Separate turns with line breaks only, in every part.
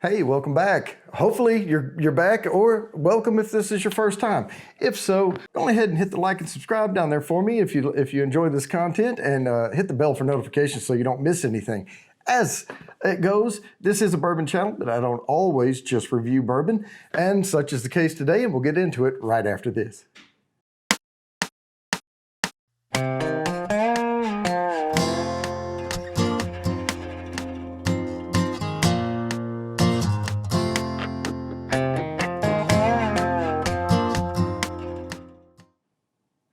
Hey, welcome back. Hopefully you're back, or welcome if this is your first time. If so, go ahead and hit the like and subscribe down there for me if you enjoy this content, and hit the bell for notifications so you don't miss anything. As it goes, this is a bourbon channel, but I don't always just review bourbon, and such is the case today, and we'll get into it right after this.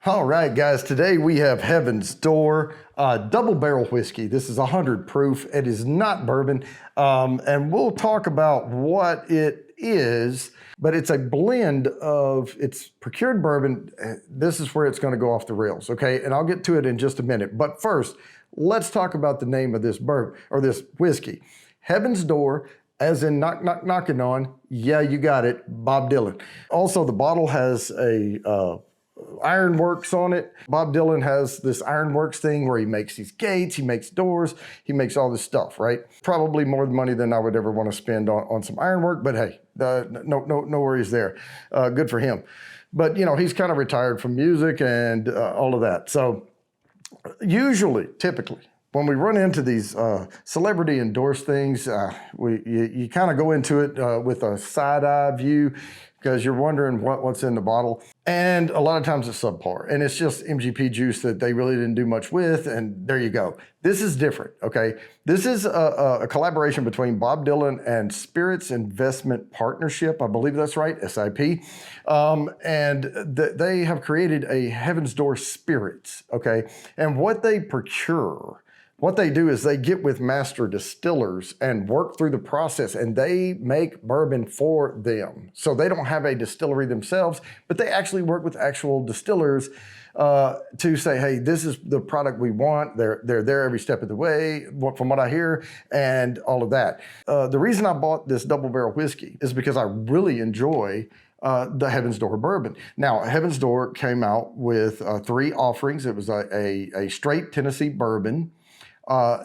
All right, guys, today we have Heaven's Door double barrel whiskey. This is 100 proof. It is not bourbon. And we'll talk about what it is, but it's a blend of, it's procured bourbon. This is where it's going to go off the rails, okay? And I'll get to it in just a minute. But first, let's talk about the name of this bourbon, or this whiskey. Heaven's Door, as in knock, knock, knocking on. Yeah, you got it, Bob Dylan. Also, the bottle has a ironworks on it. Bob Dylan has this ironworks thing where he makes these gates, he makes doors, he makes all this stuff, right? Probably more money than I would ever want to spend on some ironwork, but hey, no worries there. Good for him. But you know, he's kind of retired from music and all of that. So usually, typically, when we run into these celebrity endorsed things, you kind of go into it with a side-eye view, because you're wondering what's in the bottle. And a lot of times it's subpar. And it's just MGP juice that they really didn't do much with, and there you go. This is different, okay? This is a collaboration between Bob Dylan and Spirits Investment Partnership, I believe that's right, SIP. And they have created a Heaven's Door Spirits, okay? And what they procure, what they do is they get with master distillers and work through the process, and they make bourbon for them. So they don't have a distillery themselves, but they actually work with actual distillers to say, hey, this is the product we want. They're there every step of the way, from what I hear, and all of that. The reason I bought this double barrel whiskey is because I really enjoy the Heaven's Door bourbon. Now, Heaven's Door came out with 3 offerings. It was a straight Tennessee bourbon,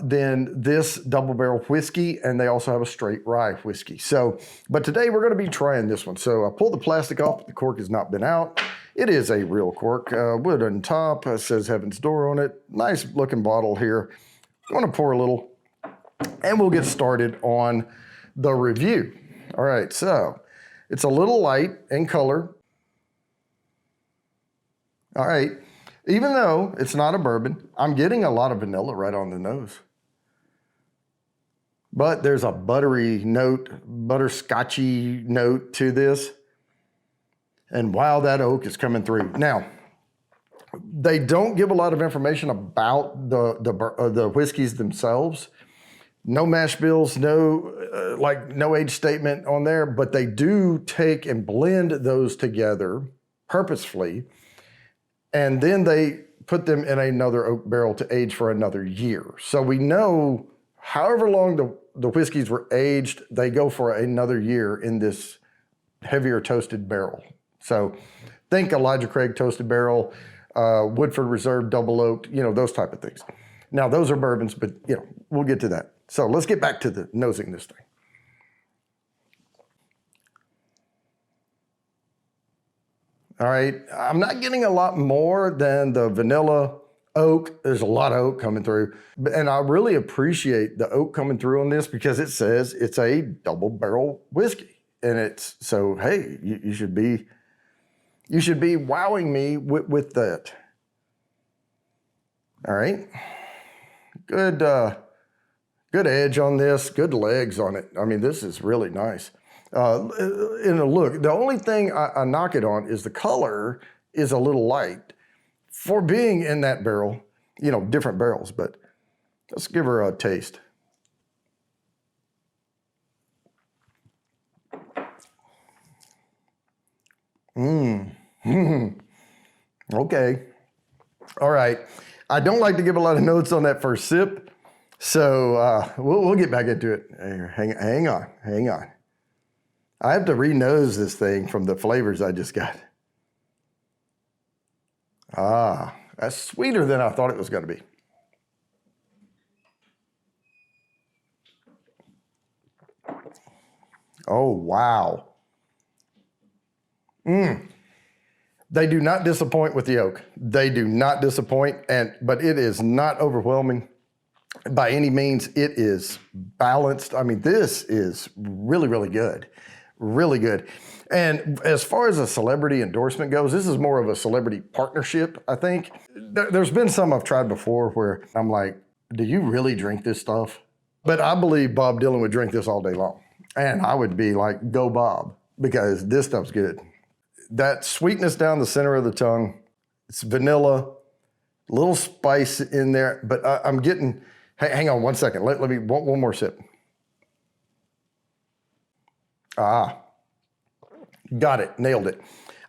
then this double barrel whiskey, and they also have a straight rye whiskey. So, but today we're going to be trying this one. So I pulled the plastic off, but the cork has not been out. It is a real cork, wood on top, says Heaven's Door on it. Nice looking bottle here. I'm going to pour a little, and we'll get started on the review. All right, so it's a little light in color. All right. Even though it's not a bourbon, I'm getting a lot of vanilla right on the nose. But there's a buttery note, butterscotchy note to this. And wow, that oak is coming through. Now, they don't give a lot of information about the whiskeys themselves. No mash bills, no age statement on there, but they do take and blend those together purposefully. And then they put them in another oak barrel to age for another year. So we know however long the whiskeys were aged, they go for another year in this heavier toasted barrel. So think Elijah Craig toasted barrel, Woodford Reserve double oaked, you know, those type of things. Now those are bourbons, but you know, we'll get to that. So let's get back to the nosing this thing. All right, I'm not getting a lot more than the vanilla oak. There's a lot of oak coming through. And I really appreciate the oak coming through on this because it says it's a double barrel whiskey. And it's, so hey, you should be wowing me with that. All right, good edge on this, good legs on it. I mean, this is really nice. In a look, the only thing I knock it on is the color is a little light for being in that barrel, you know, different barrels, but let's give her a taste. Okay. All right. I don't like to give a lot of notes on that first sip, so we'll get back into it. Hang on. I have to re-nose this thing from the flavors I just got. Ah, that's sweeter than I thought it was going to be. Oh, wow. They do not disappoint with the oak. They do not disappoint, but it is not overwhelming by any means. It is balanced. I mean, this is really, really good. Really good. And as far as a celebrity endorsement goes, this is more of a celebrity partnership, I think. There's been some I've tried before where I'm like, do you really drink this stuff? But I believe Bob Dylan would drink this all day long. And I would be like, go Bob, because this stuff's good. That sweetness down the center of the tongue, it's vanilla, little spice in there, but I'm getting, hang on one second. Let me, one more sip. Got it, nailed it.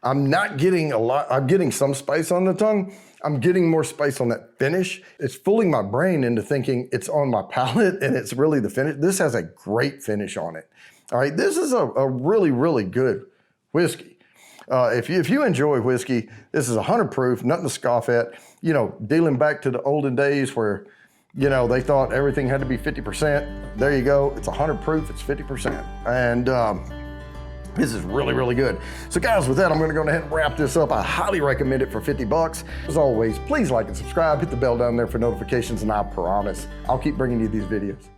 I'm not getting a lot, I'm getting some spice on the tongue. I'm getting more spice on that finish. It's fooling my brain into thinking it's on my palate and it's really the finish. This has a great finish on it. All right, this is a really, really good whiskey. If you enjoy whiskey, this is 100 proof, nothing to scoff at. You know, dealing back to the olden days where, you know, they thought everything had to be 50%. There you go, it's 100 proof, it's 50%. And this is really, really good. So guys, with that, I'm gonna go ahead and wrap this up. I highly recommend it for 50 bucks. As always, please like and subscribe, hit the bell down there for notifications, and I promise I'll keep bringing you these videos.